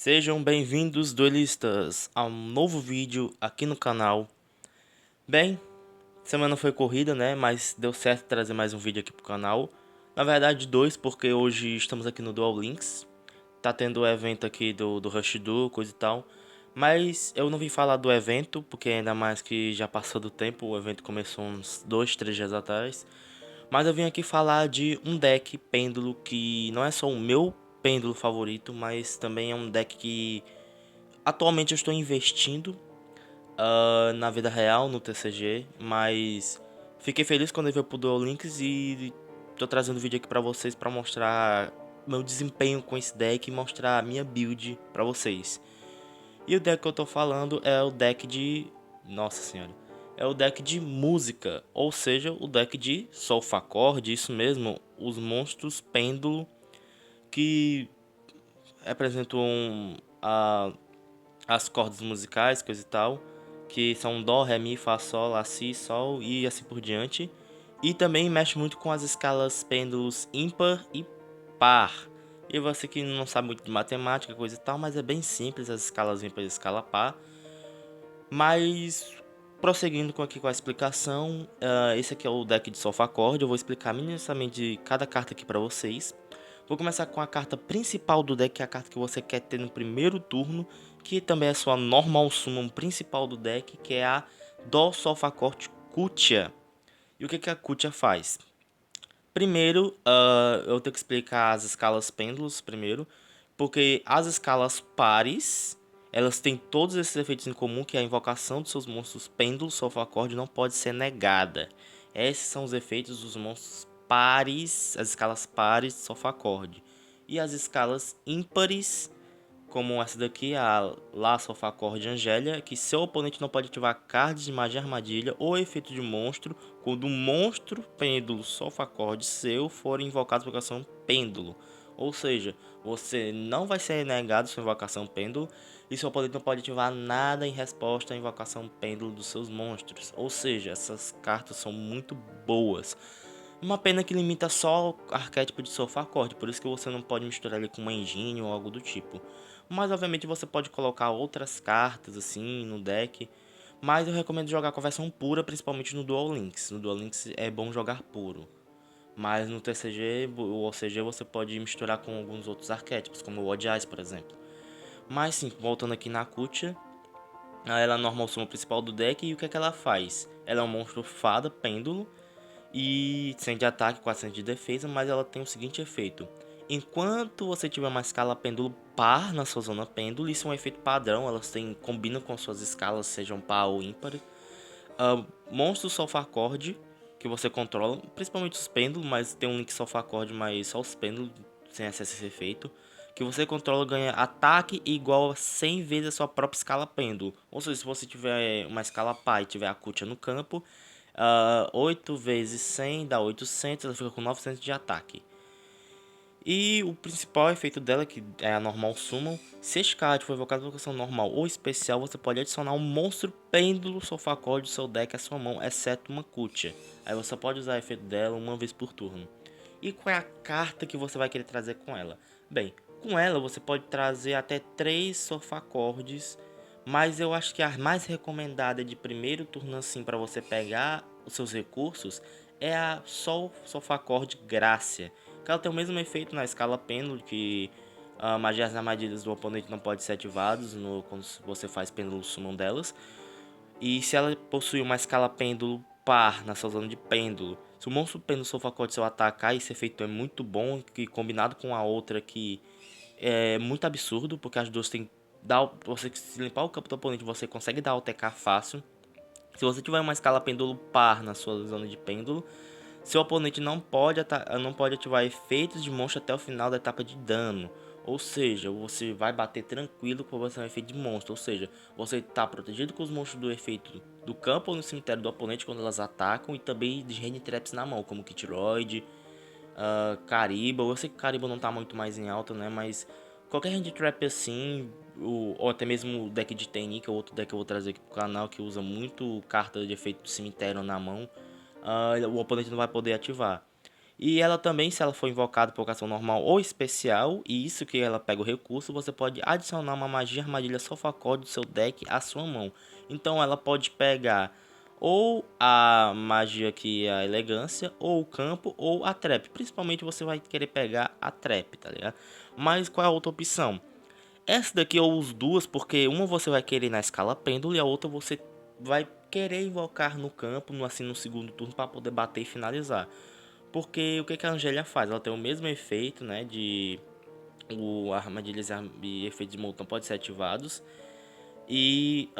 Sejam bem-vindos, duelistas, a um novo vídeo aqui no canal. Bem, semana foi corrida, né? Mas deu certo trazer mais um vídeo aqui pro canal. Na verdade, dois, porque hoje estamos aqui no Duel Links. Tá tendo o evento aqui do Rush Duel, coisa e tal. Mas eu não vim falar do evento, porque ainda mais que já passou do tempo. O evento começou uns 2, 3 dias atrás. Mas eu vim aqui falar de um deck pêndulo que não é só o meu pêndulo favorito, mas também é um deck que atualmente eu estou investindo na vida real, no TCG, mas fiquei feliz quando ele veio pro Duel Links e tô trazendo vídeo aqui pra vocês pra mostrar meu desempenho com esse deck e mostrar a minha build pra vocês. E o deck que eu tô falando é o deck de... Nossa senhora. É o deck de música, ou seja, o deck de Solfacorde, isso mesmo, os monstros pêndulo que representam as cordas musicais, coisa e tal, que são dó, ré, mi, fá, sol, lá, si, sol e assim por diante. E também mexe muito com as escalas pêndulos ímpar e par. E você que não sabe muito de matemática, coisa e tal, mas é bem simples as escalas ímpar e escala par. Mas prosseguindo aqui com a explicação, esse aqui é o deck de Solfacorde. Eu vou explicar minimamente cada carta aqui para vocês. Vou começar com a carta principal do deck, que é a carta que você quer ter no primeiro turno, que também é sua normal summon principal do deck, que é a Dó Solfacorde Kutia. E o que a Kutia faz? Primeiro, eu tenho que explicar as escalas pêndulos primeiro, porque as escalas pares, elas têm todos esses efeitos em comum, que a invocação dos seus monstros pêndulos Solfacorde não pode ser negada. Esses são os efeitos dos monstros pares, as escalas pares de Solfacorde. E as escalas ímpares, como essa daqui, a La Solfacorde Angélia, que seu oponente não pode ativar cards de magia armadilha ou efeito de monstro quando um monstro pêndulo Solfacorde seu for invocado por invocação pêndulo. Ou seja, você não vai ser negado sua invocação pêndulo e seu oponente não pode ativar nada em resposta à invocação pêndulo dos seus monstros. Ou seja, essas cartas são muito boas. Uma pena que limita só o arquétipo de Solfacorde, por isso que você não pode misturar ele com uma engine ou algo do tipo. Mas obviamente você pode colocar outras cartas assim no deck. Mas eu recomendo jogar com a versão pura, principalmente no Duel Links. No Duel Links é bom jogar puro. Mas no TCG ou OCG você pode misturar com alguns outros arquétipos, como o Odiais, por exemplo. Mas sim, voltando aqui na Kutia, ela é a normal summon principal do deck e o que é que ela faz? Ela é um monstro fada, pêndulo, e 100 de ataque, 400 de defesa, mas ela tem o seguinte efeito. Enquanto você tiver uma escala pêndulo par na sua zona pêndulo, isso é um efeito padrão, elas combinam com suas escalas, sejam par ou ímpar. Monstros Solfacorde, que você controla, principalmente os pêndulos, mas tem um link Solfacorde, mas só os pêndulos, sem acesso a esse efeito. Que você controla ganha ataque igual a 100 vezes a sua própria escala pêndulo. Ou seja, se você tiver uma escala par e tiver a Kutia no campo, 8 vezes 100 dá 800, ela fica com 900 de ataque. E o principal efeito dela, que é a normal summon, se este card for evocado por invocação normal ou especial, você pode adicionar um monstro pêndulo Solfacorde do seu deck à sua mão, exceto uma Kutia. Aí você pode usar o efeito dela uma vez por turno. E qual é a carta que você vai querer trazer com ela? Bem, com ela você pode trazer até 3 Solfacordes, mas eu acho que a mais recomendada de primeiro turno assim para você pegar os seus recursos é a Sol Solfacorde Grácia, que ela tem o mesmo efeito na escala pêndulo, que magias armadilhas do oponente não podem ser ativadas quando você faz pêndulo summon delas. E se ela possui uma escala pêndulo par na sua zona de pêndulo, se o monstro pêndulo Solfacorde seu atacar, esse efeito é muito bom, que combinado com a outra que é muito absurdo, porque as duas têm você se limpar o campo do oponente, você consegue dar OTK fácil. Se você tiver uma escala pêndulo par na sua zona de pêndulo, seu oponente não pode ativar efeitos de monstro até o final da etapa de dano. Ou seja, você vai bater tranquilo com você um efeito de monstro. Ou seja, você está protegido com os monstros do efeito do campo ou no cemitério do oponente quando elas atacam. E também de Hand Traps na mão, como Kitroid, Kariba. Eu sei que Kariba não está muito mais em alta, né? Mas qualquer Hand Trap assim, ou até mesmo o deck de Teni, que é outro deck que eu vou trazer aqui pro canal, que usa muito carta de efeito do cemitério na mão, o oponente não vai poder ativar. E ela também, se ela for invocada por ação normal ou especial, e isso que ela pega o recurso, você pode adicionar uma magia armadilha Sofacode do seu deck à sua mão. Então ela pode pegar ou a magia que é a elegância, ou o campo, ou a trap. Principalmente você vai querer pegar a trap, tá ligado? Mas qual é a outra opção? Essa daqui eu uso duas porque uma você vai querer na escala pêndulo e a outra você vai querer invocar no campo, assim no segundo turno para poder bater e finalizar. Porque o que que a Angélia faz? Ela tem o mesmo efeito, né, de armadilhas e efeitos de molotão podem ser ativados. E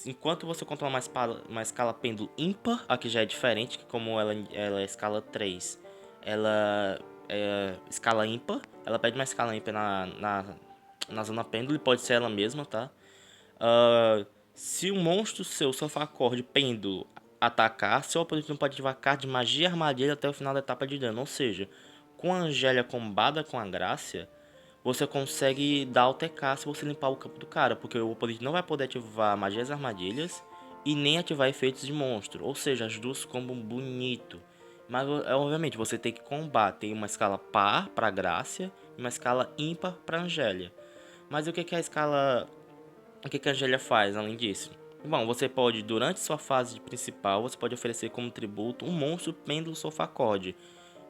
enquanto você controla uma escala pêndulo ímpar, aqui já é diferente, que como ela é escala 3, ela é escala ímpar, ela pede uma escala ímpar na zona pêndulo, e pode ser ela mesma, tá? Se um monstro seu Sofacorde pêndulo atacar, seu oponente não pode ativar carta de magia armadilha até o final da etapa de dano. Ou seja, com a Angélia combada com a Grácia, você consegue dar o TK se você limpar o campo do cara, porque o oponente não vai poder ativar magias armadilhas e nem ativar efeitos de monstro. Ou seja, as duas combam bonito. Mas obviamente você tem que combater uma escala par para Grácia e uma escala ímpar para Angélia. Mas o que que a escala o que que a Angélia faz além disso? Bom, você pode, durante sua fase principal, você pode oferecer como tributo um monstro pêndulo Sofacorde,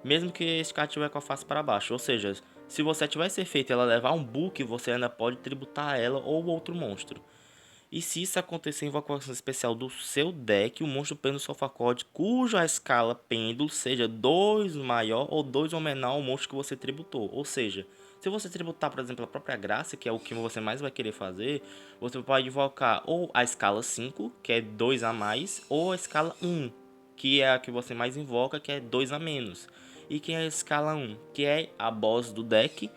mesmo que esse cara estiver com a face para baixo. Ou seja, se você ativar esse efeito e ela levar um book, você ainda pode tributar ela ou outro monstro. E se isso acontecer em invocação especial do seu deck, o monstro pêndulo Sofacorde, cuja escala pêndulo seja 2 maior ou 2 ou menor ao monstro que você tributou. Ou seja, se você tributar, por exemplo, a própria Graça, que é o que você mais vai querer fazer, você pode invocar ou a escala 5, que é 2 a mais, ou a escala 1, que é a que você mais invoca, que é 2 a menos. E que é a escala 1, que é a boss do deck,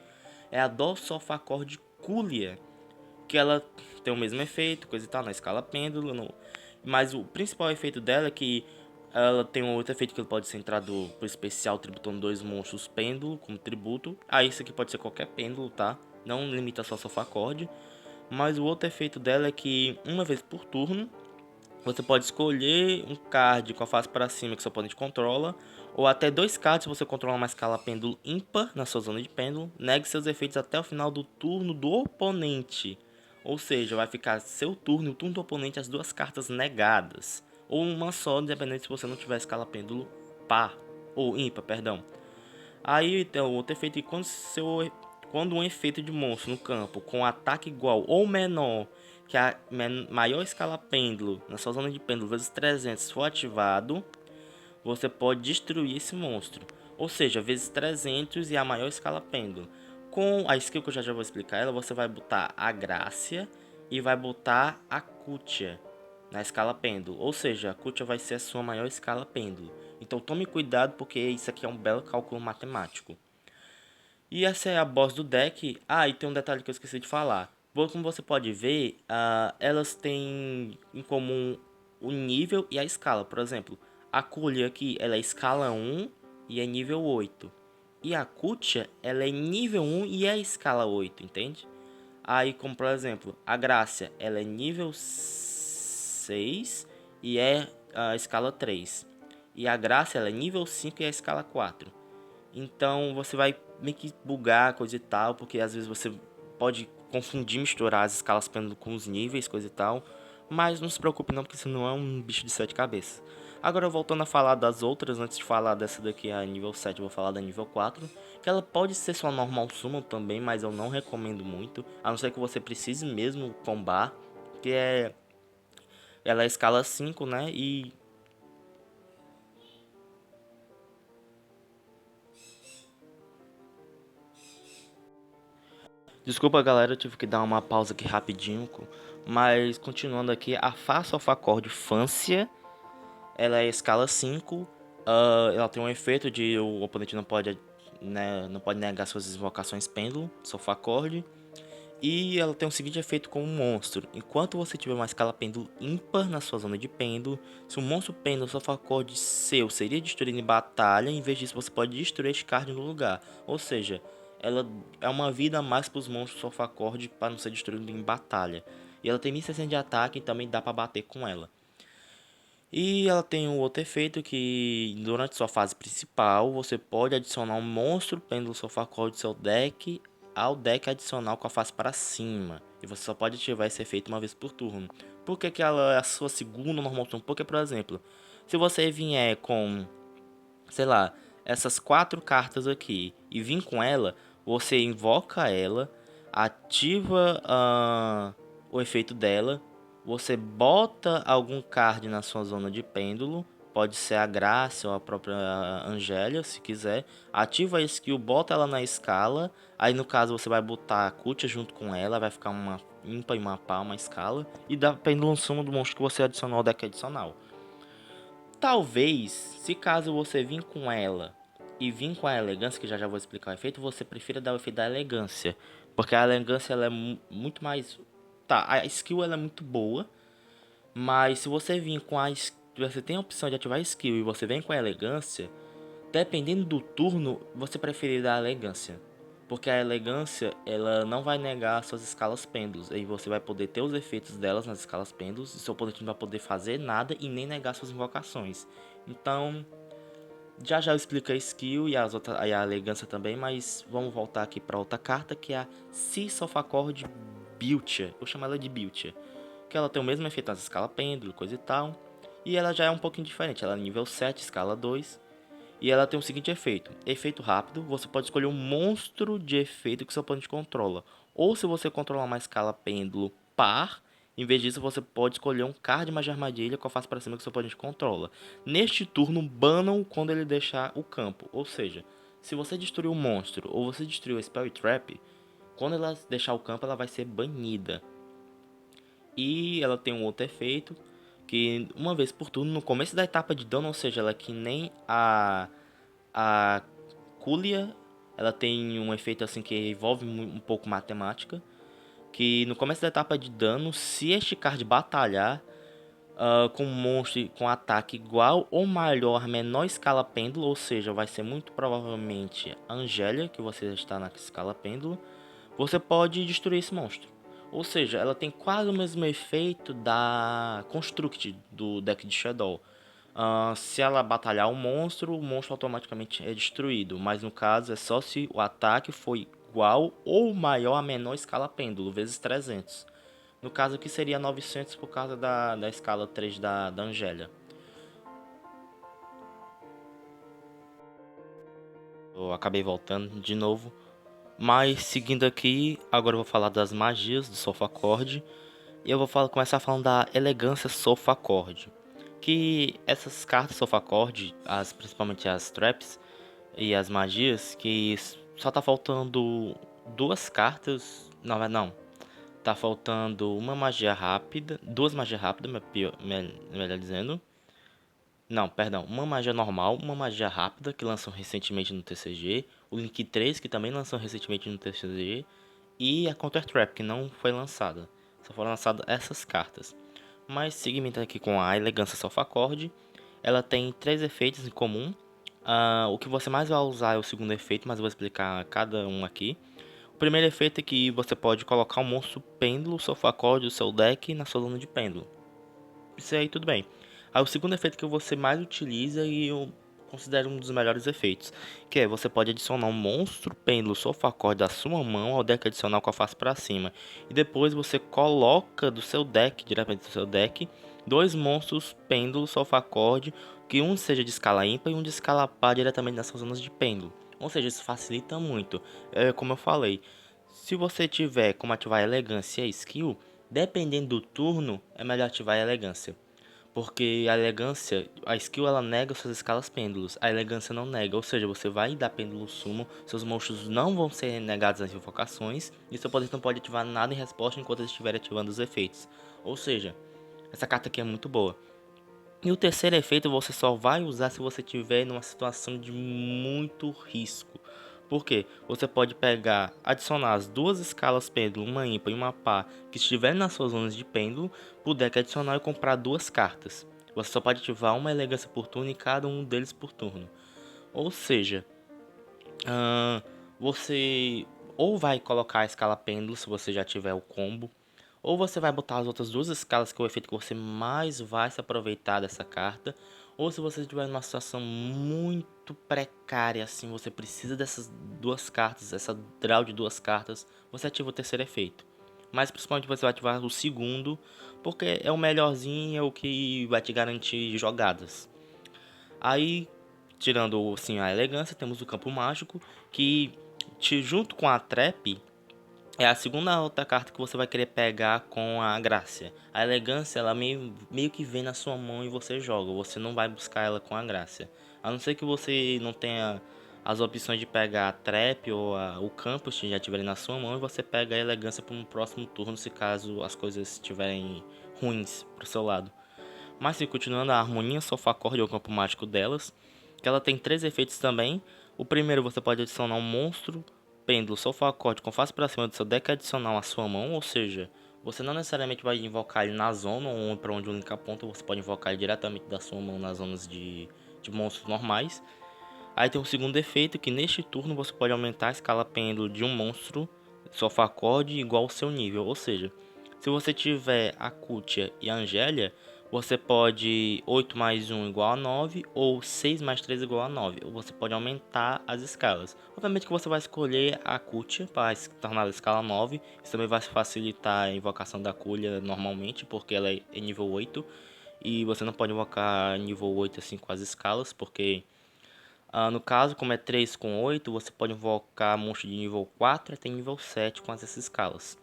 é a Dor Sofacorde Culia, que ela tem o mesmo efeito, coisa e tal, na escala pêndulo, mas o principal efeito dela é que ela tem um outro efeito que pode ser entrado por especial, tributando dois monstros pêndulo como tributo. Isso aqui pode ser qualquer pêndulo, tá? Não limita só Sofacorde. Mas o outro efeito dela é que uma vez por turno você pode escolher um card com a face para cima que seu oponente controla, ou até dois cards se você controla uma escala pêndulo ímpar na sua zona de pêndulo. Negue seus efeitos até o final do turno do oponente. Ou seja, vai ficar seu turno e o turno do oponente as duas cartas negadas. Ou uma só, independente se você não tiver escala pêndulo par. Ou ímpar, perdão. Aí então, outro efeito é que quando um efeito de monstro no campo com ataque igual ou menor que a maior escala pêndulo na sua zona de pêndulo vezes 300 for ativado, você pode destruir esse monstro. Ou seja, vezes 300 e a maior escala pêndulo. Com a skill que eu já vou explicar ela, você vai botar a Grácia e vai botar a Cútia na escala pêndulo. Ou seja, a Cútia vai ser a sua maior escala pêndulo. Então tome cuidado porque isso aqui é um belo cálculo matemático. E essa é a boss do deck. E tem um detalhe que eu esqueci de falar. Como você pode ver, elas têm em comum o nível e a escala. Por exemplo, a Kulia aqui ela é escala 1 e é nível 8. E a Kutia ela é nível 1 e é escala 8, entende? Aí, como por exemplo, a Grácia ela é nível 6 e é a escala 3. E a Grácia ela é nível 5 e é a escala 4. Então você vai meio que bugar, coisa e tal, porque às vezes você pode confundir, misturar as escalas pêndulo com os níveis, coisa e tal. Mas não se preocupe não, porque isso não é um bicho de sete cabeças. Agora voltando a falar das outras, antes de falar dessa daqui, a nível 7, eu vou falar da nível 4. Que ela pode ser sua normal summon também, mas eu não recomendo muito. A não ser que você precise mesmo combar. Que é... Ela é escala 5, né? E desculpa galera, eu tive que dar uma pausa aqui rapidinho, mas continuando aqui, a Fá Sofacorde Fância, ela é escala 5, ela tem um efeito de o oponente não pode, né, não pode negar suas invocações pêndulo, Sofacorde, e ela tem o seguinte efeito com um monstro: enquanto você tiver uma escala pêndulo ímpar na sua zona de pêndulo, se o monstro pêndulo Sofacorde seu seria destruído em batalha, em vez disso você pode destruir este card no lugar. Ou seja, ela é uma vida a mais para os monstros Sofacorde para não ser destruído em batalha. E ela tem 1600 de ataque e também dá para bater com ela. E ela tem um outro efeito que durante sua fase principal você pode adicionar um monstro pêndulo sofá call do seu deck ao deck adicional com a face para cima. E você só pode ativar esse efeito uma vez por turno. Por que, que ela é a sua segunda normal turno? Porque, por exemplo, se você vier com, sei lá, essas quatro cartas aqui e vir com ela, você invoca ela, ativa o efeito dela, você bota algum card na sua zona de pêndulo, pode ser a Graça ou a própria Angélia, se quiser, ativa a skill, bota ela na escala, aí no caso você vai botar a Kutia junto com ela, vai ficar uma ímpar e uma par, uma escala, e dá pêndulo em suma do monstro que você adicionou ao deck adicional. Talvez, se caso você vir com ela e vir com a elegância, que já vou explicar o efeito, você prefira dar o efeito da elegância. Porque a elegância ela é muito mais. Tá, a skill ela é muito boa, mas se você vir com a. Você tem a opção de ativar a skill e você vem com a elegância, dependendo do turno, você preferir dar a elegância. Porque a elegância, ela não vai negar suas escalas pêndulos. Aí você vai poder ter os efeitos delas nas escalas pêndulos. E seu oponente não vai poder fazer nada e nem negar suas invocações. Então, já eu explico a skill e, e a elegância também. Mas vamos voltar aqui para outra carta, que é a Sissofacord Biltia. Eu chamo ela de Biltia. Que ela tem o mesmo efeito nas escalas pêndulo, coisa e tal. E ela já é um pouquinho diferente. Ela é nível 7, escala 2. E ela tem o seguinte efeito. Efeito rápido, você pode escolher um monstro de efeito que seu oponente controla. Ou se você controlar uma escala pêndulo par, em vez disso você pode escolher um card de magia armadilha com a face para cima que seu oponente controla. Neste turno, banam quando ele deixar o campo. Ou seja, se você destruir um monstro ou você destruir o Spell Trap, quando ela deixar o campo ela vai ser banida. E ela tem um outro efeito, que uma vez por turno, no começo da etapa de dano, ou seja, ela é que nem a Kulia, ela tem um efeito assim que envolve um pouco matemática, que no começo da etapa de dano, se este card batalhar com um monstro com ataque igual ou maior à menor escala pêndulo, ou seja, vai ser muito provavelmente a Angélia, que você está na escala pêndulo, você pode destruir esse monstro. Ou seja, ela tem quase o mesmo efeito da Construct do deck de Shadow. Se ela batalhar um monstro, o monstro automaticamente é destruído. Mas no caso é só se o ataque for igual ou maior a menor escala pêndulo, vezes 300. No caso aqui seria 900 por causa da escala 3 da Angélia. Eu acabei voltando de novo. Mas seguindo aqui, agora eu vou falar das magias do Sofacorde. E eu vou começar falando da elegância Sofacorde. Que essas cartas Sofacorde, principalmente as traps e as magias, que só tá faltando duas cartas. Não, não. Tá faltando uma magia rápida. Duas magias rápidas, melhor dizendo. Não, perdão. Uma magia normal, uma magia rápida que lançou recentemente no TCG. O Link 3, que também lançou recentemente no TCG. E a Counter Trap, que não foi lançada. Só foram lançadas essas cartas. Mas seguindo aqui com a Elegância Sofacorde, ela tem três efeitos em comum. O que você mais vai usar é o segundo efeito, mas eu vou explicar cada um aqui. O primeiro efeito é que você pode colocar um monstro pêndulo Sofacorde do seu deck na sua zona de pêndulo. Isso aí tudo bem. Aí o segundo efeito que você mais utiliza e eu considero um dos melhores efeitos, que é você pode adicionar um monstro pêndulo Sofacorde da sua mão ao deck adicional com a face para cima. E depois você coloca do seu deck, diretamente do seu deck, dois monstros pêndulo Sofacorde, que um seja de escala ímpar e um de escala par diretamente nessas zonas de pêndulo. Ou seja, isso facilita muito. Como eu falei, se você tiver como ativar a elegância e a skill, dependendo do turno, é melhor ativar a elegância. Porque a elegância, a skill ela nega suas escalas pêndulos, a elegância não nega, ou seja, você vai dar pêndulo sumo, seus monstros não vão ser negados às invocações, e seu oponente não pode ativar nada em resposta enquanto eles estiverem ativando os efeitos. Ou seja, essa carta aqui é muito boa. E o terceiro efeito você só vai usar se você estiver numa situação de muito risco. Por quê? Você pode pegar, adicionar as duas escalas pêndulo, uma ímpar e uma par, que estiverem nas suas zonas de pêndulo, pro deck adicional e comprar duas cartas. Você só pode ativar uma elegância por turno e cada um deles por turno. Ou seja, você ou vai colocar a escala pêndulo se você já tiver o combo, Ou você vai botar as outras duas escalas, que é o efeito que você mais vai se aproveitar dessa carta. Ou se você estiver numa situação muito precária, assim, você precisa dessas duas cartas, essa draw de duas cartas, você ativa o terceiro efeito. Mas principalmente você vai ativar o segundo, porque é o melhorzinho, é o que vai te garantir jogadas. Aí, tirando assim, a elegância, temos o campo mágico, que junto com a trap, é a segunda outra carta que você vai querer pegar com a Grácia. A elegância, ela meio que vem na sua mão e você joga. Você não vai buscar ela com a Grácia. A não ser que você não tenha as opções de pegar a Trap ou o Campus que já estiverem na sua mão. E você pega a elegância para um próximo turno, se caso as coisas estiverem ruins pro seu lado. Mas sim, continuando a harmonia sofacorde é o campo mágico delas, que ela tem três efeitos também. O primeiro, você pode adicionar um monstro pêndulo sofacorde com face para cima do seu deck adicional à sua mão, ou seja, você não necessariamente vai invocar ele na zona ou para onde o link aponta, você pode invocar ele diretamente da sua mão nas zonas de monstros normais. Aí tem o segundo efeito, que neste turno você pode aumentar a escala pêndulo de um monstro sofacorde igual ao seu nível, ou seja, se você tiver a Cútia e a Angélia, você pode 8 mais 1 igual a 9 ou 6 mais 3 igual a 9. Ou você pode aumentar as escalas. Obviamente que você vai escolher a Cútia para tornar a escala 9. Isso também vai facilitar a invocação da Cúlia normalmente, porque ela é nível 8. E você não pode invocar nível 8 assim com as escalas, porque no caso, como é 3 com 8, você pode invocar monstro de nível 4 até nível 7 com essas escalas.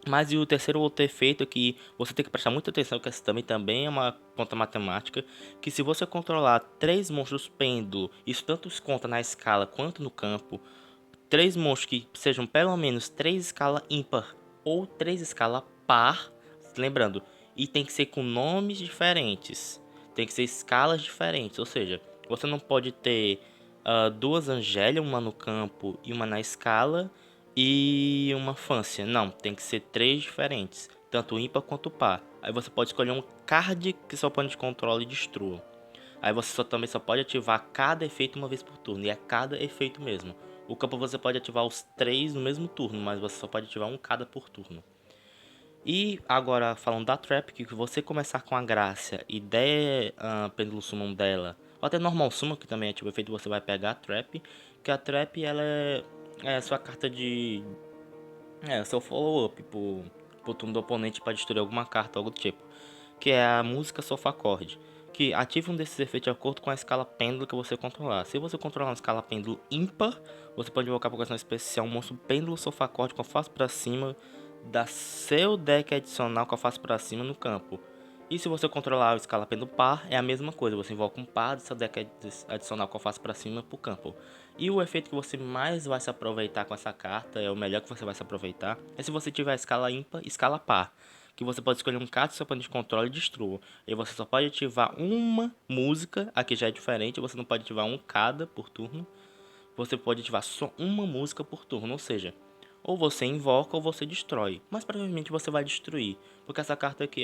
Mas e o terceiro outro efeito é que você tem que prestar muita atenção, que essa também é uma conta matemática, que se você controlar 3 monstros pêndulo, isso tanto conta na escala quanto no campo, 3 monstros que sejam pelo menos 3 escala ímpar ou 3 escala par, lembrando, e tem que ser com nomes diferentes, tem que ser escalas diferentes, ou seja, você não pode ter duas Angélia, uma no campo e uma na escala, e uma Fância. Não, tem que ser três diferentes, tanto ímpar quanto par. Aí você pode escolher um card que seu oponente controla e destrua. Aí você também só pode ativar cada efeito uma vez por turno, e é cada efeito mesmo. O campo você pode ativar os três no mesmo turno, mas você só pode ativar um cada por turno. E agora falando da Trap, que você começar com a Grácia e der Pêndulo Summon dela, ou até Normal Summon, que também é tipo efeito, você vai pegar a Trap, que a Trap ela é a sua carta de... É, seu follow-up pro turno do oponente para destruir alguma carta, algo do tipo. Que é a música Sofacorde, que ativa um desses efeitos de acordo com a escala pêndulo que você controlar. Se você controlar uma escala pêndulo ímpar, você pode invocar por questão especial um monstro pêndulo Sofacorde com a face para cima da seu deck adicional com a face para cima no campo. E se você controlar a escala pêndulo par, é a mesma coisa, você invoca um par do seu deck adicional com a face para cima pro campo. E o efeito que você mais vai se aproveitar com essa carta, é o melhor que você vai se aproveitar, é se você tiver a escala ímpar e escala par, que você pode escolher um card do seu plano de controle e destrua. E você só pode ativar uma música, aqui já é diferente, você não pode ativar um cada por turno, você pode ativar só uma música por turno, ou seja, ou você invoca ou você destrói, mas provavelmente você vai destruir, porque essa carta aqui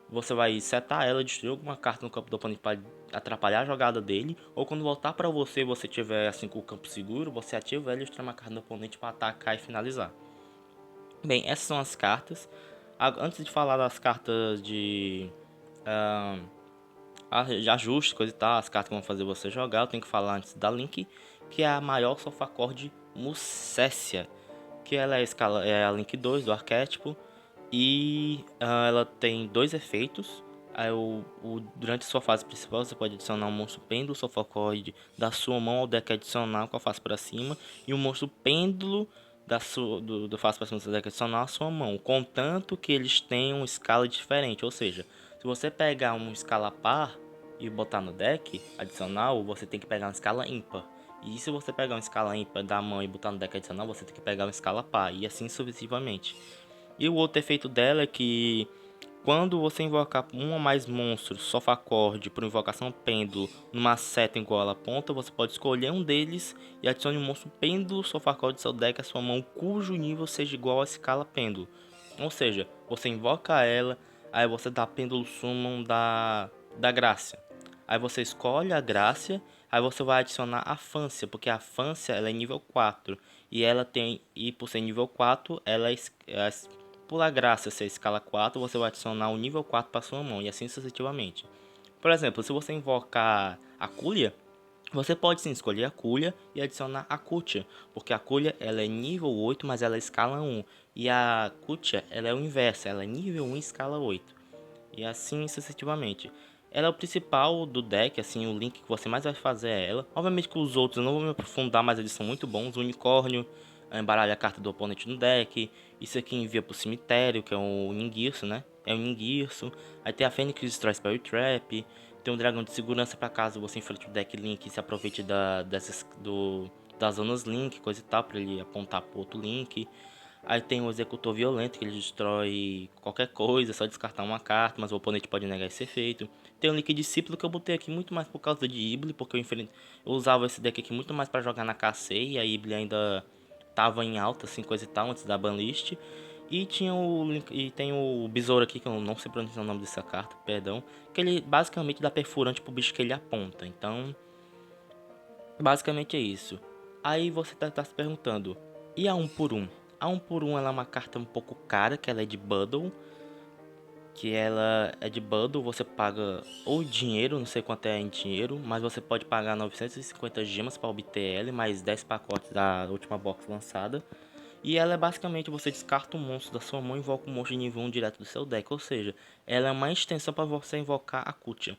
você vai setar ela, destruir alguma carta no campo do oponente para atrapalhar a jogada dele, ou quando voltar para você, você tiver assim com o campo seguro, você ativa ela e destrói uma carta do oponente para atacar e finalizar. Bem, essas são as cartas. Antes de falar das cartas de ajuste, coisa e tal, as cartas que vão fazer você jogar, eu tenho que falar antes da Link, que é a maior Sofacorde Mucécia, que ela é a Link 2 do arquétipo, e ela tem dois efeitos. Aí, durante sua fase principal, você pode adicionar um monstro pêndulo Sofacorde da sua mão ao deck adicional com a face para cima, e um monstro pêndulo do face para cima do seu deck adicional à sua mão, contanto que eles tenham escala diferente. Ou seja, se você pegar uma escala par e botar no deck adicional, você tem que pegar uma escala ímpar. E se você pegar uma escala ímpar da mão e botar no deck adicional, você tem que pegar uma escala par, e assim sucessivamente. E o outro efeito dela é que quando você invocar um ou mais monstros Sofacorde por invocação pêndulo numa seta igual a ponta, você pode escolher um deles e adicione um monstro pêndulo Sofacorde do seu deck à sua mão cujo nível seja igual à escala pêndulo. Ou seja, você invoca ela, aí você dá pêndulo summon da Grácia. Aí você escolhe a Grácia, aí você vai adicionar a Fância, porque a Fância ela é nível 4 e ela tem, e por ser nível 4, ela Por graça ser escala 4, você vai adicionar o nível 4 para sua mão e assim sucessivamente. Por exemplo, se você invocar a Kulya, você pode sim escolher a Kulya e adicionar a Kutia, porque a Kulya ela é nível 8, mas ela é escala 1, e a Kutia ela é o inverso, ela é nível 1 escala 8, e assim sucessivamente. Ela é o principal do deck, assim, o link que você mais vai fazer é ela. Obviamente que os outros eu não vou me aprofundar, mas eles são muito bons. O unicórnio embaralha a carta do oponente no deck. Isso aqui envia pro cemitério, que é o Ningirso, né? É o Ningirso. Aí tem a Fênix que destrói Spell Trap. Tem um dragão de segurança para caso você enfrente o deck Link e se aproveite das zonas Link, coisa e tal, para ele apontar pro outro Link. Aí tem o Executor Violento, que ele destrói qualquer coisa, é só descartar uma carta, mas o oponente pode negar esse efeito. Tem o Link Discípulo, que eu botei aqui muito mais por causa de Ibli, porque eu usava esse deck aqui muito mais para jogar na KC, e a Ibli ainda tava em alta, assim, coisa e tal, antes da banlist. E tem o Besouro aqui, que eu não sei pronunciar o nome dessa carta, perdão, que ele basicamente dá perfurante pro bicho que ele aponta. Então, basicamente é isso. Aí você tá se perguntando, e a 1 por 1? A 1 por 1 ela é uma carta um pouco cara, que ela é de Bundle. Que ela é de Bundle, você paga ou dinheiro, não sei quanto é em dinheiro, mas você pode pagar 950 gemas para obter ela, mais 10 pacotes da última box lançada. E ela é basicamente, você descarta um monstro da sua mão e invoca um monstro de nível 1 direto do seu deck. Ou seja, ela é uma extensão para você invocar a Kutia.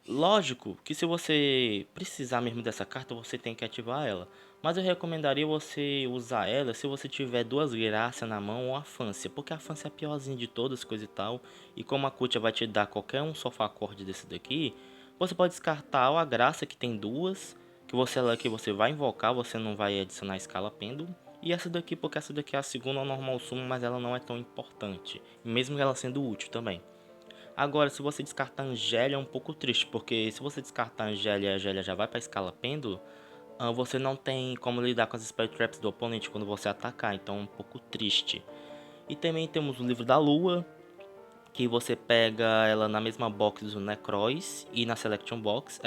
Lógico que se você precisar mesmo dessa carta, você tem que ativar ela. Mas eu recomendaria você usar ela se você tiver duas graças na mão ou a Fância. Porque a Fância é a piorzinha de todas, coisa e tal. E como a Kutia vai te dar qualquer um sofá acorde desse daqui, você pode descartar ou a graça que tem duas, que você vai invocar, você não vai adicionar a escala pêndulo. E essa daqui, porque essa daqui é a segunda ao normal sumo, mas ela não é tão importante. Mesmo ela sendo útil também. Agora, se você descartar a Angélia é um pouco triste, porque se você descartar a Angélia e a Angélia já vai para a escala pêndulo, você não tem como lidar com as Spell Traps do oponente quando você atacar, então é um pouco triste. E também temos o Livro da Lua, que você pega ela na mesma box do Necroz e na Selection Box,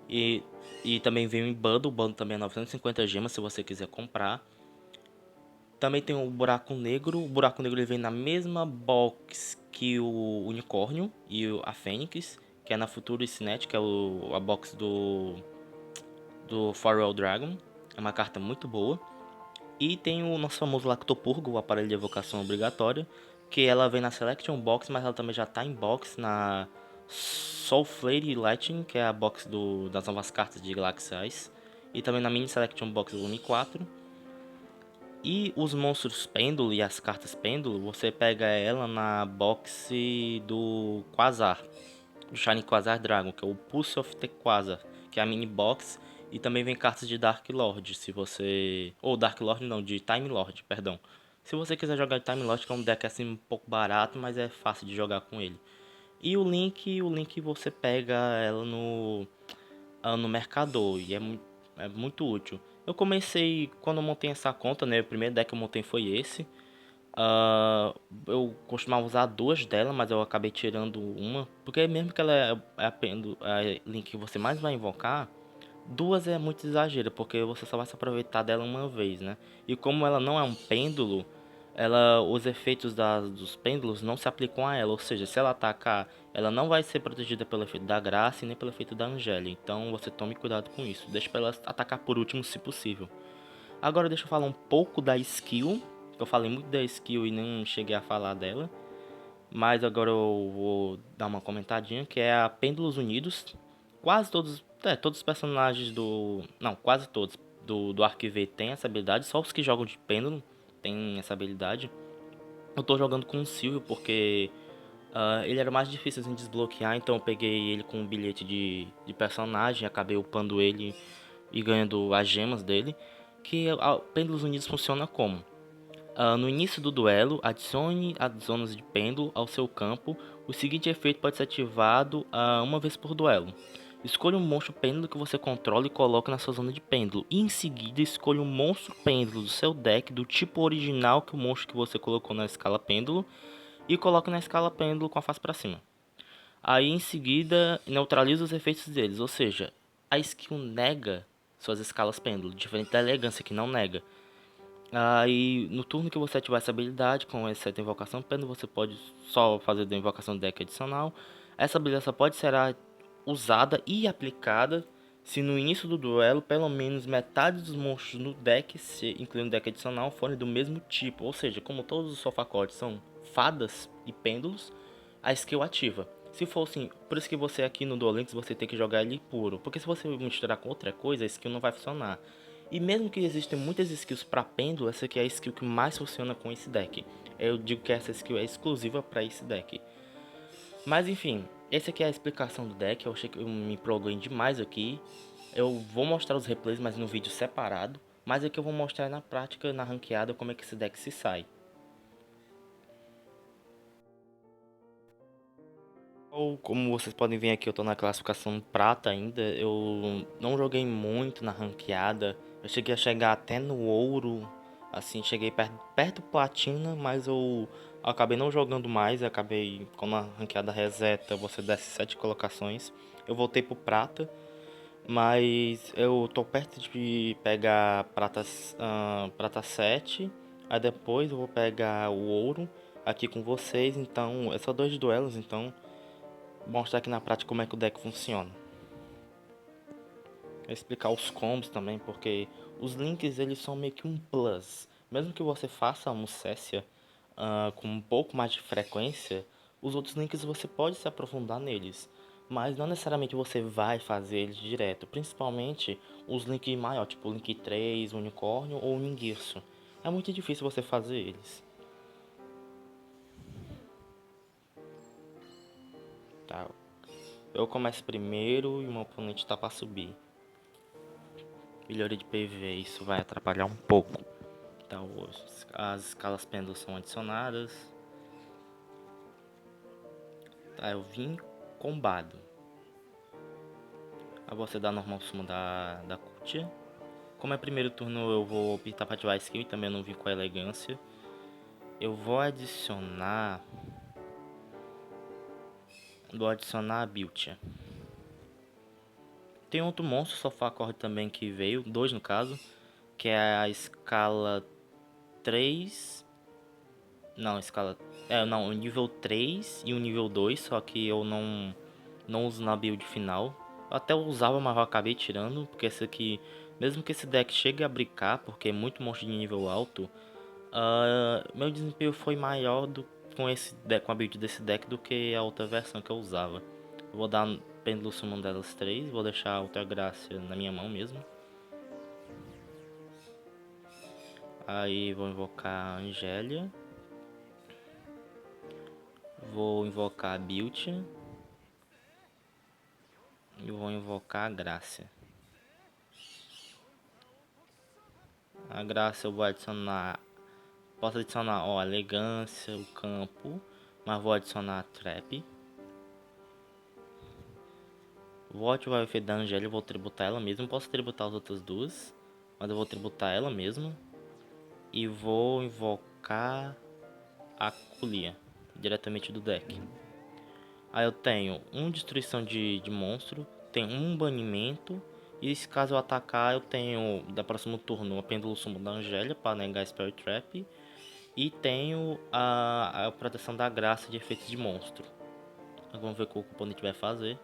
e, e também vem em bundle, o bundle também é 950 gemas se você quiser comprar. Também tem o Buraco Negro ele vem na mesma box que o Unicórnio e a Fênix, que é na Futuristnet, que é a box do Farewell Dragon. É uma carta muito boa. E tem o nosso famoso Lactopurgo, o aparelho de evocação obrigatória, que ela vem na Selection Box, mas ela também já está em box na Soulflare Lightning, que é a box das novas cartas de Galaxy Eyes. E também na Mini Selection Box Volume 4. E os monstros pêndulo e as cartas pêndulo, você pega ela na box do Quasar, do Shining Quasar Dragon, que é o Pulse of the Quasar, que é a mini box. E também vem cartas de Dark Lord, se você... Ou Dark Lord não, de Time Lord, perdão. Se você quiser jogar de Time Lord, que é um deck assim um pouco barato, mas é fácil de jogar com ele. E o Link você pega ela no mercador e é muito útil. Eu comecei quando eu montei essa conta, né? O primeiro deck que eu montei foi esse. Eu costumava usar duas dela, mas eu acabei tirando uma, porque mesmo que ela é a link que você mais vai invocar, duas é muito exagero, porque você só vai se aproveitar dela uma vez, né? E como ela não é um pêndulo, os efeitos dos pêndulos não se aplicam a ela. Ou seja, se ela atacar, ela não vai ser protegida pelo efeito da Graça e nem pelo efeito da Angélia. Então você tome cuidado com isso. Deixa pra ela atacar por último, se possível. Agora deixa eu falar um pouco da skill. Eu falei muito da skill e não cheguei a falar dela. Mas agora eu vou dar uma comentadinha, que é a Pêndulos Unidos. Todos os personagens do... Não, quase todos do Arquive tem essa habilidade. Só os que jogam de pêndulo tem essa habilidade. Eu tô jogando com o Silvio porque ele era mais difícil de desbloquear. Então eu peguei ele com um bilhete de personagem. Acabei upando ele e ganhando as gemas dele. Que Pêndulos Unidos funciona como? No início do duelo, adicione as zonas de pêndulo ao seu campo. O seguinte efeito pode ser ativado uma vez por duelo. Escolha um monstro pêndulo que você controla e coloque na sua zona de pêndulo. E em seguida, escolha um monstro pêndulo do seu deck do tipo original que o monstro que você colocou na escala pêndulo e coloque na escala pêndulo com a face para cima. Aí em seguida, neutraliza os efeitos deles, ou seja, a skill nega suas escalas pêndulo, diferente da elegância que não nega. Aí, no turno que você ativar essa habilidade com essa invocação pena, você pode só fazer da invocação do deck adicional. Essa habilidade só pode ser usada e aplicada se no início do duelo pelo menos metade dos monstros no deck, incluindo o deck adicional, forem do mesmo tipo. Ou seja, como todos os sofacortes são fadas e pêndulos, a skill ativa. Se for assim, por isso que você aqui no Duel Links você tem que jogar ele puro, porque se você misturar com outra coisa, a skill não vai funcionar. E mesmo que existem muitas skills para pêndulo, essa aqui é a skill que mais funciona com esse deck. Eu digo que essa skill é exclusiva para esse deck. Mas enfim, essa aqui é a explicação do deck. Eu achei que eu me prolonguei demais aqui. Eu vou mostrar os replays, mas no vídeo separado. Mas aqui eu vou mostrar na prática, na ranqueada, como é que esse deck se sai. Ou como vocês podem ver aqui, eu tô na classificação prata ainda. Eu não joguei muito na ranqueada. Eu cheguei a chegar até no ouro. Assim, cheguei perto platina, mas eu acabei não jogando mais. Eu acabei, quando a ranqueada reseta, você desce 7 colocações. Eu voltei pro prata, mas eu tô perto de pegar prata 7. Aí depois eu vou pegar o ouro aqui com vocês. Então, é só 2 duelos, então mostrar aqui na prática como é que o deck funciona. Vou explicar os combos também, porque os links eles são meio que um plus. Mesmo que você faça a Mucécia com um pouco mais de frequência, os outros links você pode se aprofundar neles. Mas não necessariamente você vai fazer eles direto. Principalmente os links maior, tipo o Link 3, Unicórnio ou Ningirso. É muito difícil você fazer eles. Tá? Eu começo primeiro e o meu oponente tá para subir. Melhoria de PV, isso vai atrapalhar um pouco. Então, as escalas pêndulos são adicionadas. Tá, eu vim combado. Aí você dá normal suma da Kutia. Como é primeiro turno, eu vou optar para ativar a skill e também não vim com a elegância. Eu vou adicionar. Vou adicionar a Biltia. Tem outro monstro sofá corre também que veio, dois no caso, que é a escala 3. Não, escala. É, não, o nível 3 e o nível 2, só que eu não uso na build final. Eu até usava, mas eu acabei tirando, porque esse aqui, mesmo que esse deck chegue a brincar, porque é muito monstro de nível alto, meu desempenho foi maior com esse deck, com a build desse deck do que a outra versão que eu usava. Eu vou dar Pêndulo Summon delas 3, vou deixar a outra Graça na minha mão mesmo. Aí vou invocar a Angélia. Vou invocar a Beauty. E vou invocar a Graça. A Graça eu vou adicionar. Posso adicionar a elegância, o campo. Mas vou adicionar a trap. Vou ativar o efeito da Angélia e vou tributar ela mesma. Posso tributar as outras duas, mas eu vou tributar ela mesma. E vou invocar a Kulia diretamente do deck. Aí eu tenho destruição de monstro, tenho banimento. E se caso eu atacar, eu tenho da próximo turno a Pêndulo Sumo da Angélia para negar Spirit Trap. E tenho a proteção da graça de efeitos de monstro. Vamos ver o que o oponente vai fazer.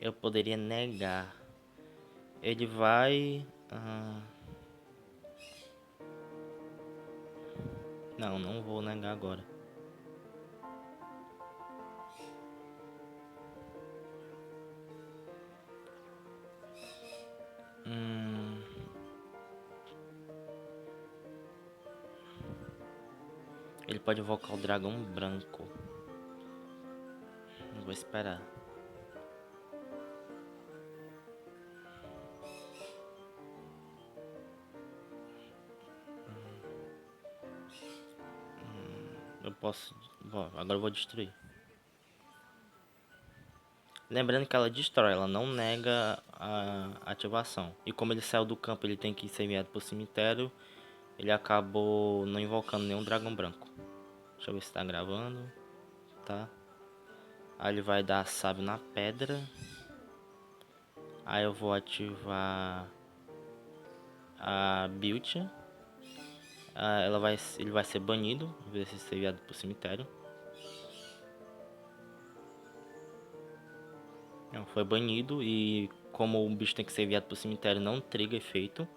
Eu poderia negar. Ele vai. Não, não vou negar agora. Ele pode invocar o dragão branco. Não vou esperar. Eu posso. Bom, agora eu vou destruir. Lembrando que ela destrói, ela não nega a ativação. E como ele saiu do campo, ele tem que ser enviado pro cemitério. Ele acabou não invocando nenhum dragão branco. Deixa eu ver se tá gravando. Tá. Aí ele vai dar sábio na pedra. Aí eu vou ativar a build. Ele vai ser banido, em vez de ser enviado pro cemitério. Não, foi banido e como o bicho tem que ser enviado pro cemitério, não triga efeito.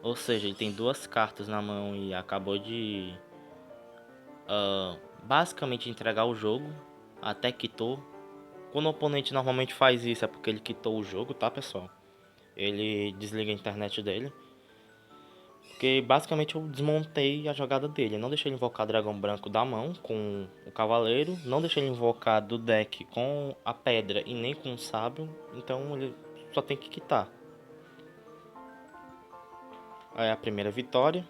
Ou seja, ele tem duas cartas na mão e acabou de basicamente entregar o jogo. Até quitou. Quando o oponente normalmente faz isso é porque ele quitou o jogo, tá, pessoal? Ele desliga a internet dele. Porque basicamente eu desmontei a jogada dele. Eu não deixei ele invocar dragão branco da mão com o cavaleiro. Não deixei ele invocar do deck com a pedra e nem com o sábio. Então ele só tem que quitar. Aí a primeira vitória.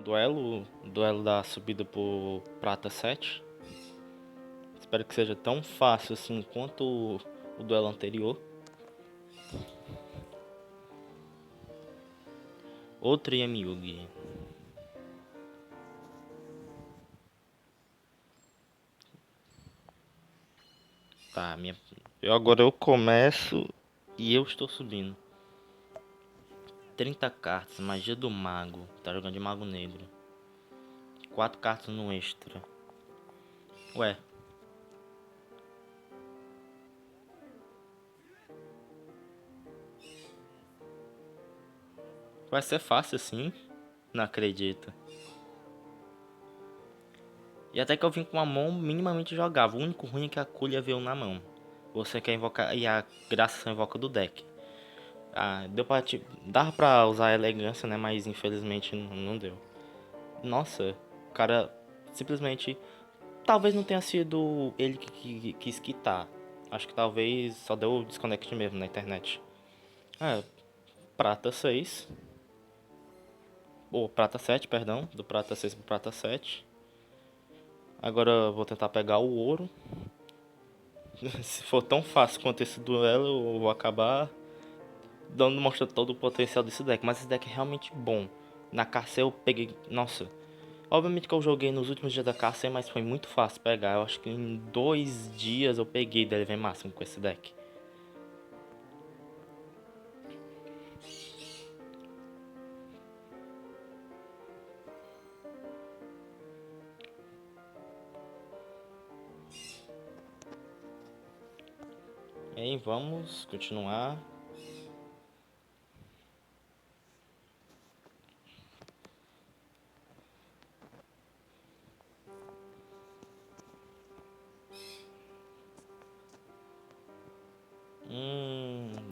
Duelo da subida por prata 7. Espero que seja tão fácil assim quanto o duelo anterior. Outro Yami-Yugi. Tá, agora eu começo e eu estou subindo. 30 cartas, magia do mago. Tá jogando de mago negro. 4 cartas no extra. Ué. Vai ser fácil assim? Não acredito. E até que eu vim com uma mão minimamente jogável. O único ruim é que a Kulha veio na mão. Você quer invocar. E a graça só invoca do deck. Deu pra. Dava pra usar a elegância, né? Mas infelizmente não deu. Nossa, o cara simplesmente. Talvez não tenha sido ele que quis quitar. Acho que talvez só deu o desconnect mesmo na internet. Prata 6. Ou prata 7, perdão. Do prata 6 pro prata 7. Agora eu vou tentar pegar o ouro. Se for tão fácil quanto esse duelo, eu vou acabar dando mostra todo o potencial desse deck. Mas esse deck é realmente bom. Na KC eu peguei. Nossa. Obviamente que eu joguei nos últimos dias da KC, mas foi muito fácil pegar. Eu acho que em 2 dias eu peguei DLV máximo com esse deck. E aí, vamos continuar.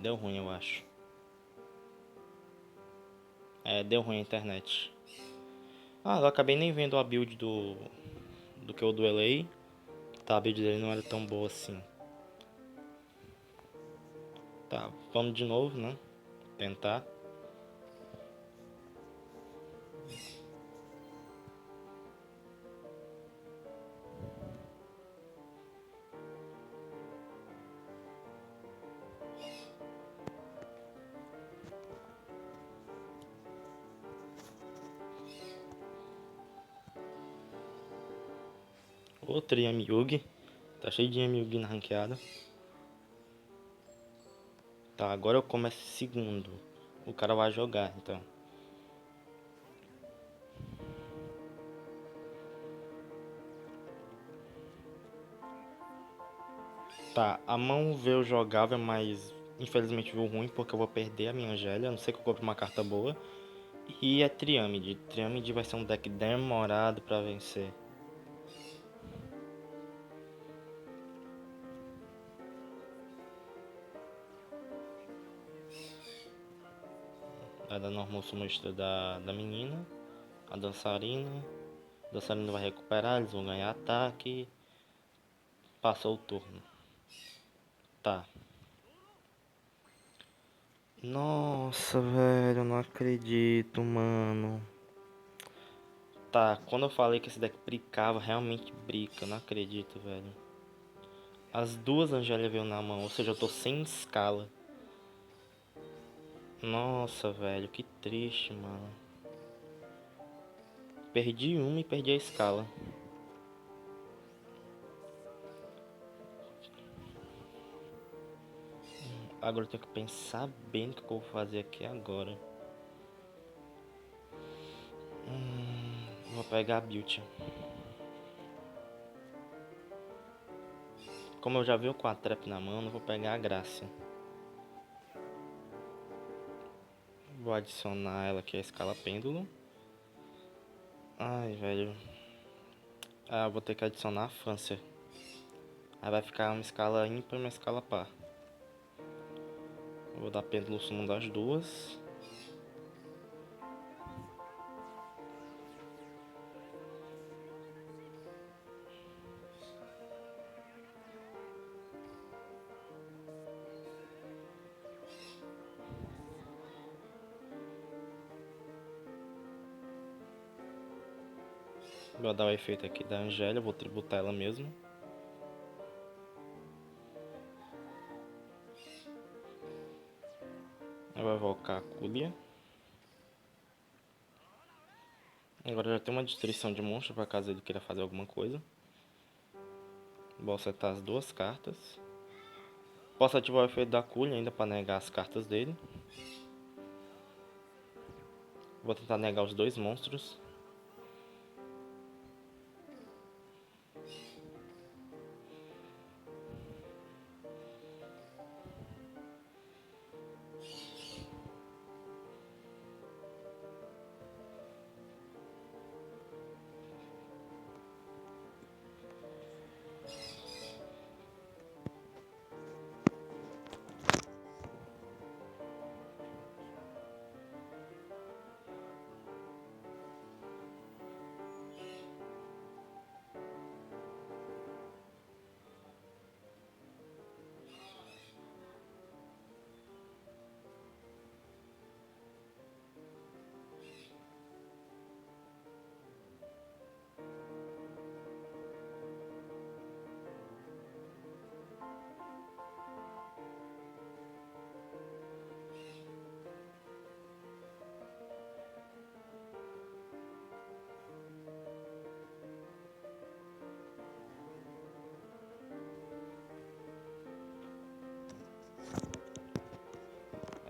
Deu ruim, eu acho. Deu ruim a internet. Eu acabei nem vendo a build do que eu duelei. Tá, a build dele não era tão boa assim. Tá, vamos de novo, né? Tentar. Outro Yami-Yugi. Tá cheio de Yami-Yugi na ranqueada. Tá, agora eu começo segundo. O cara vai jogar, então. Tá, a mão veio jogável, mas infelizmente veio ruim porque eu vou perder a minha Angélia. A não sei que eu compre uma carta boa. E é Triâmide. Triâmide vai ser um deck demorado pra vencer. Vai dar normal sumonista da menina. A dançarina. A dançarina vai recuperar, eles vão ganhar ataque. Passou o turno. Tá. Nossa, velho, eu não acredito, mano. Tá, quando eu falei que esse deck bricava, realmente brica, eu não acredito, velho. As duas Angélia veio na mão, ou seja, eu tô sem escala. Nossa, velho, que triste, mano. Perdi uma e perdi a escala. Agora eu tenho que pensar bem no que eu vou fazer aqui agora. Vou pegar a Beauty. Como eu já vi com a trap na mão, não vou pegar a Graça. Vou adicionar ela aqui a escala pêndulo. Ai, velho. Ah, vou ter que adicionar a França. Aí vai ficar uma escala ímpar e uma escala par. Vou dar pêndulo sumo das duas. Vou dar o efeito aqui da Angélia, vou tributar ela mesmo. Eu vou evocar a Cúlia. Agora já tem uma destruição de monstro para caso ele queira fazer alguma coisa. Vou acertar as duas cartas. Posso ativar o efeito da Cúlia ainda para negar as cartas dele. Vou tentar negar os dois monstros.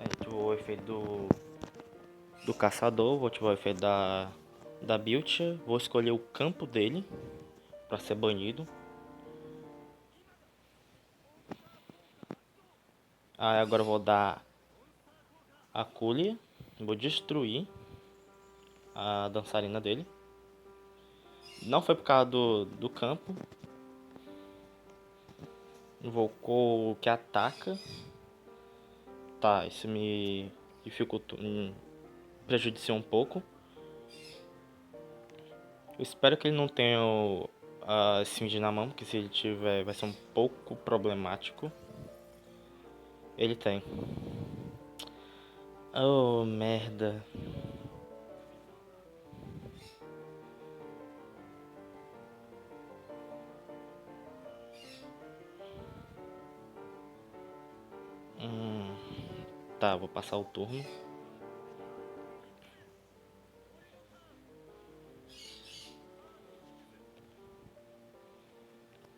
Ativou o efeito do caçador, vou ativar o efeito da Build. Vou escolher o campo dele para ser banido. Aí agora eu vou dar a Cúlia. Vou destruir a dançarina dele. Não foi por causa do campo. Invocou o que ataca. Tá, isso me dificultou, me prejudiciou um pouco. Eu espero que ele não tenha a Singed na mão, porque se ele tiver vai ser um pouco problemático. Ele tem. Oh, merda. Tá, vou passar o turno.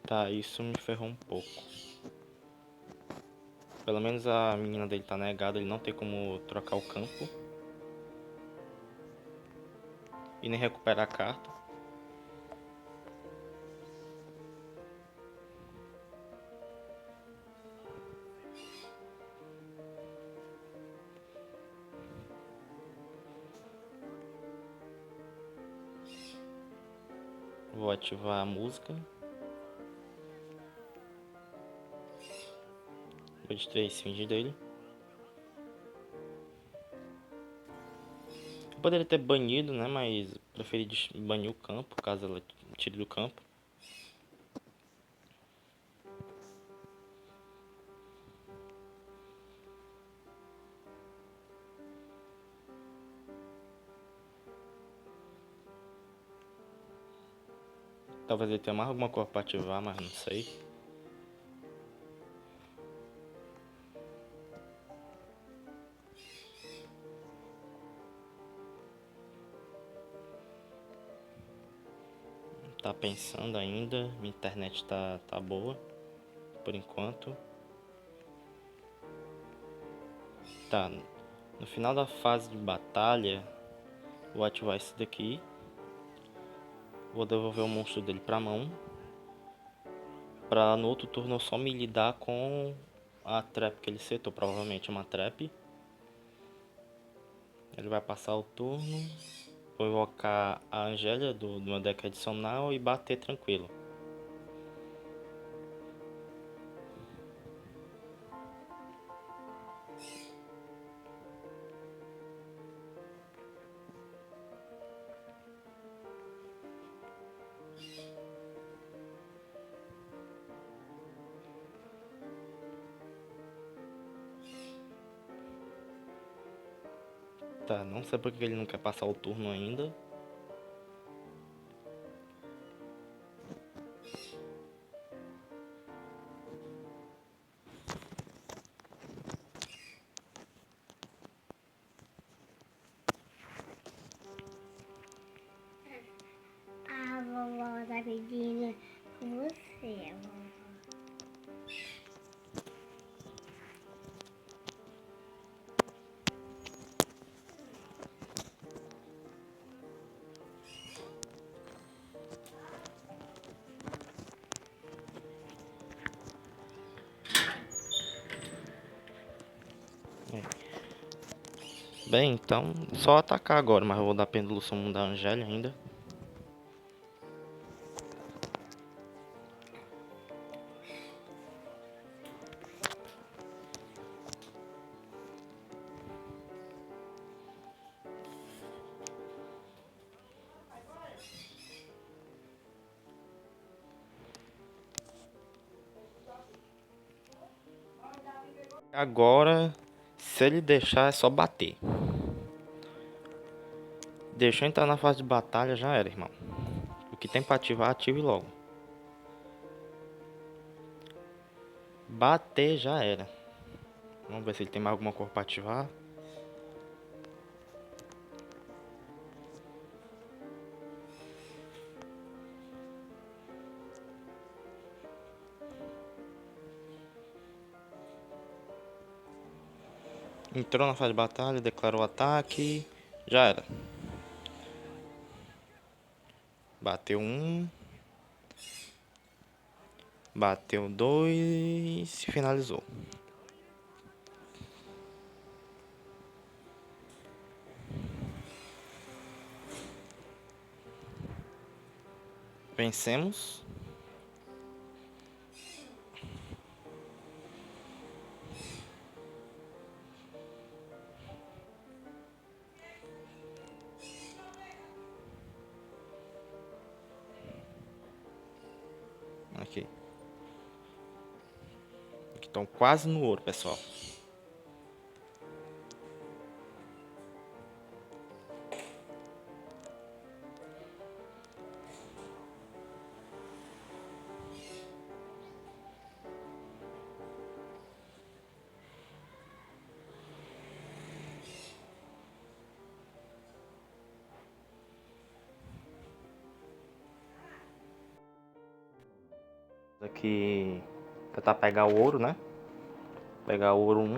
Tá, isso me ferrou um pouco. Pelo menos a menina dele tá negada, ele não tem como trocar o campo. E nem recuperar a carta. Vou ativar a música. Vou destruir esse finge dele. Eu poderia ter banido, né? Mas preferi banir o campo, caso ela tire do campo. Talvez ele tenha mais alguma cor pra ativar, mas não sei. Tá pensando ainda. Minha internet tá boa. Por enquanto. Tá. No final da fase de batalha, vou ativar esse daqui. Vou devolver o monstro dele pra mão. Pra no outro turno eu só me lidar com a trap que ele setou. Provavelmente é uma trap. Ele vai passar o turno. Vou invocar a Angélia do meu deck adicional e bater tranquilo. Tá, não sei porque ele não quer passar o turno ainda. A vovó tá pedindo com você, vovó. Bem, então só atacar agora, mas eu vou dar pêndulo summon da Angélia ainda. Agora, se ele deixar, é só bater. Deixou entrar na fase de batalha, já era, irmão. O que tem pra ativar, ative logo. Bater já era. Vamos ver se ele tem mais alguma cor pra ativar. Entrou na fase de batalha, declarou o ataque. Já era. Bateu um. Bateu dois. E finalizou. Vencemos. Aqui. Estão quase no ouro, pessoal. Aqui tentar pegar o ouro, né? Pegar o ouro 1.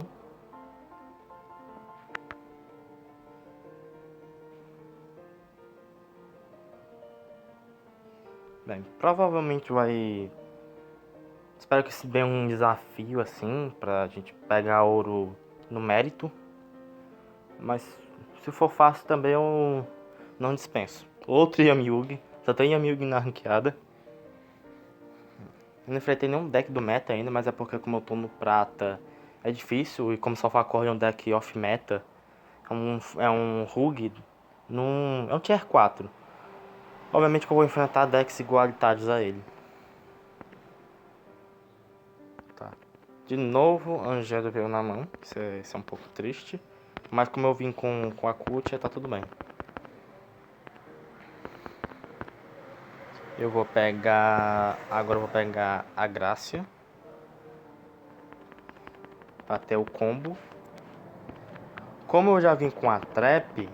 Bem, provavelmente vai. Espero que se dê um desafio assim pra gente pegar ouro no mérito. Mas se for fácil também eu não dispenso. Outro Yamiugi. Só tem Yamiugi na ranqueada. Eu não enfrentei nenhum deck do meta ainda, mas é porque como eu tô no prata é difícil. E como Sofacor é um deck off meta, é um Rug, é um tier 4. Obviamente que eu vou enfrentar decks igualitários a ele. Tá. De novo, Angélia veio na mão. Isso é um pouco triste. Mas como eu vim com a Kutia, tá tudo bem. Eu vou pegar. Agora eu vou pegar a Grácia. Até o combo. Como eu já vim com a Trap,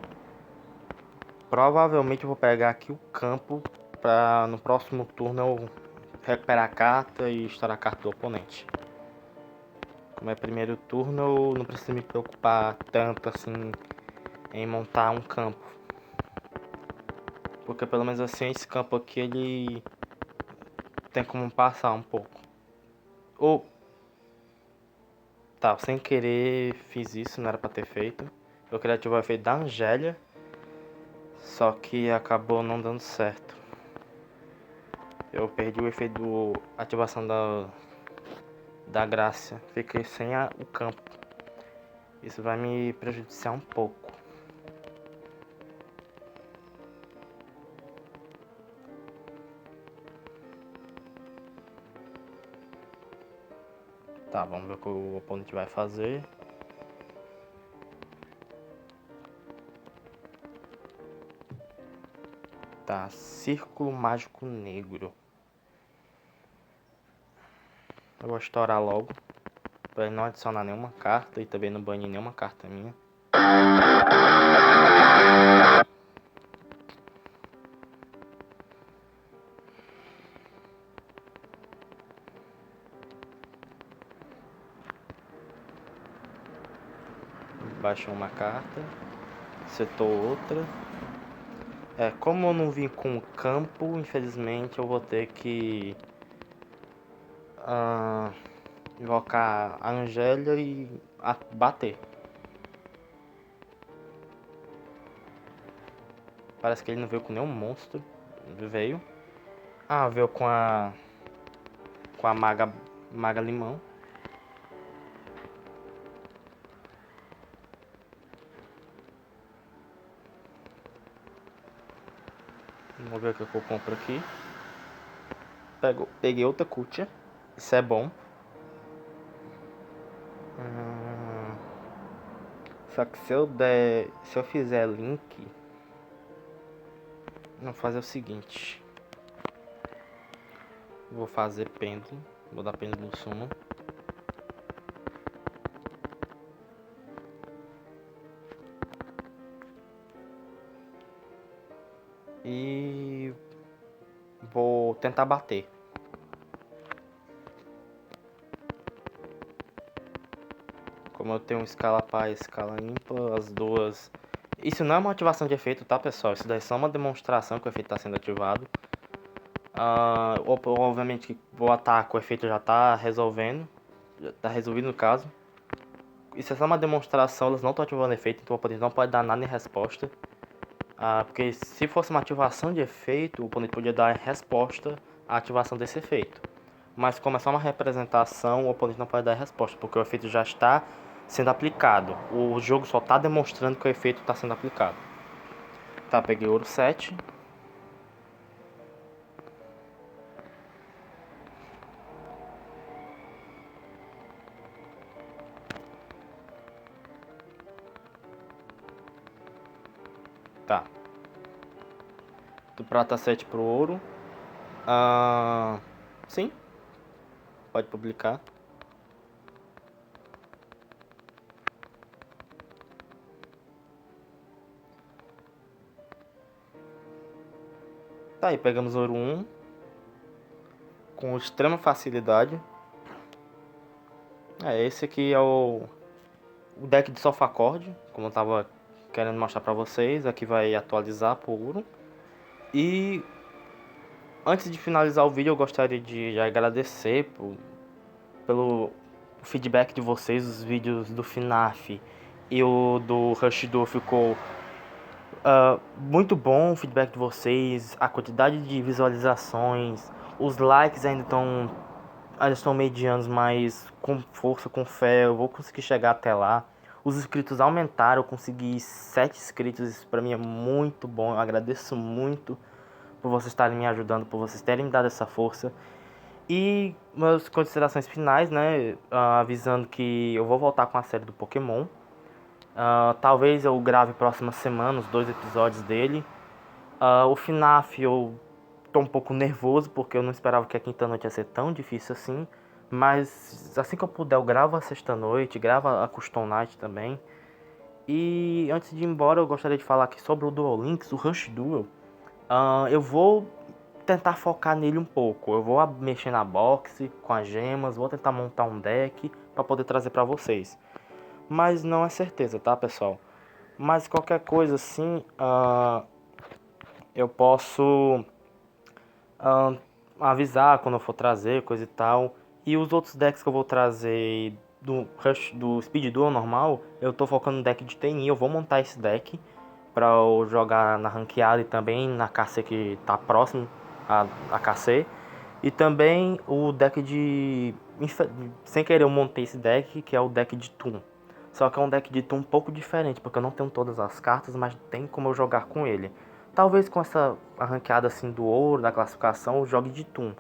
provavelmente eu vou pegar aqui o campo Pra no próximo turno eu recuperar a carta e estourar a carta do oponente. Como é primeiro turno, eu não preciso me preocupar tanto assim em montar um campo. Porque pelo menos assim esse campo aqui ele tem como passar um pouco. Ou tá, sem querer fiz isso, não era pra ter feito. Eu queria ativar o efeito da Angélia, só que acabou não dando certo. Eu perdi o efeito do ativação da Grácia. Fiquei sem o campo. Isso vai me prejudiciar um pouco. Tá, vamos ver o que o oponente vai fazer. Tá, Círculo Mágico Negro. Eu vou estourar logo, pra ele não adicionar nenhuma carta e também não banir nenhuma carta minha. Baixou uma carta, setou outra. Como eu não vim com o campo, infelizmente eu vou ter que invocar a Angélia e bater. Parece que ele não veio com nenhum monstro. Veio. Veio com a Maga Limão. Vamos ver o que eu compro aqui. Peguei outra Kutia. Isso é bom. Só que se eu fizer link, vou fazer o seguinte. Vou fazer pêndulo. Vou dar pêndulo sumo. E vou tentar bater. Como eu tenho escala par e escala ímpar, as duas... Isso não é uma ativação de efeito, tá, pessoal? Isso daí é só uma demonstração que o efeito está sendo ativado. Obviamente que o ataque, o efeito já está resolvendo. Já está resolvido no caso. Isso é só uma demonstração, elas não estão ativando efeito, então o oponente não pode dar nada em resposta. Porque se fosse uma ativação de efeito, o oponente podia dar resposta à ativação desse efeito. Mas como é só uma representação, o oponente não pode dar resposta, porque o efeito já está sendo aplicado. O jogo só está demonstrando que o efeito está sendo aplicado. Tá, peguei ouro 7. Tá. Do prata 7 pro ouro. Sim. Pode publicar. Tá aí, pegamos ouro 1. Com extrema facilidade. Esse aqui é o deck de Sofacorde, como eu tava querendo mostrar pra vocês. Aqui vai atualizar por ouro. E antes de finalizar o vídeo, eu gostaria de agradecer pelo feedback de vocês. Os vídeos do FNAF e o do Rush Duel ficou muito bom o feedback de vocês, a quantidade de visualizações, os likes ainda estão medianos, mas com força, com fé, eu vou conseguir chegar até lá. Os inscritos aumentaram, eu consegui 7 inscritos, isso pra mim é muito bom, eu agradeço muito por vocês estarem me ajudando, por vocês terem me dado essa força. E minhas considerações finais, né, avisando que eu vou voltar com a série do Pokémon. Talvez eu grave próxima semana os 2 episódios dele. O FNAF eu tô um pouco nervoso, porque eu não esperava que a quinta noite ia ser tão difícil assim. Mas assim que eu puder, eu gravo a sexta noite, gravo a Custom Night também. E antes de ir embora, eu gostaria de falar aqui sobre o Duel Links, o Rush Duel. Eu vou tentar focar nele um pouco. Eu vou mexer na box com as gemas, vou tentar montar um deck para poder trazer para vocês. Mas não é certeza, tá, pessoal? Mas qualquer coisa assim, eu posso avisar quando eu for trazer, coisa e tal. E os outros decks que eu vou trazer do Speed Duel normal, eu tô focando no deck de TNI. Eu vou montar esse deck pra eu jogar na ranqueada e também na KC que tá próximo a KC. E também o deck de... Sem querer eu montei esse deck, que é o deck de Toon. Só que é um deck de Toon um pouco diferente, porque eu não tenho todas as cartas, mas tem como eu jogar com ele. Talvez com essa arranqueada assim do ouro, da classificação, eu jogue de Toon.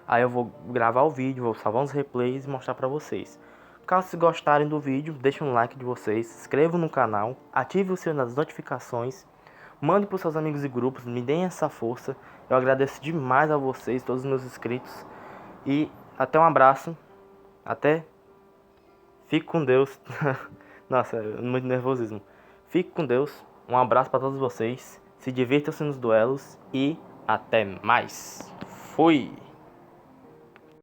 Aí eu vou gravar o vídeo, vou salvar uns replays e mostrar pra vocês. Caso vocês gostarem do vídeo, deixem um like de vocês, se inscrevam no canal, ative o sininho das notificações, mande para os seus amigos e grupos, me deem essa força. Eu agradeço demais a vocês, todos os meus inscritos. E até um abraço. Até. Fique com Deus. Nossa, muito nervosismo. Fique com Deus. Um abraço para todos vocês. Se divirtam-se nos duelos. E até mais. Fui!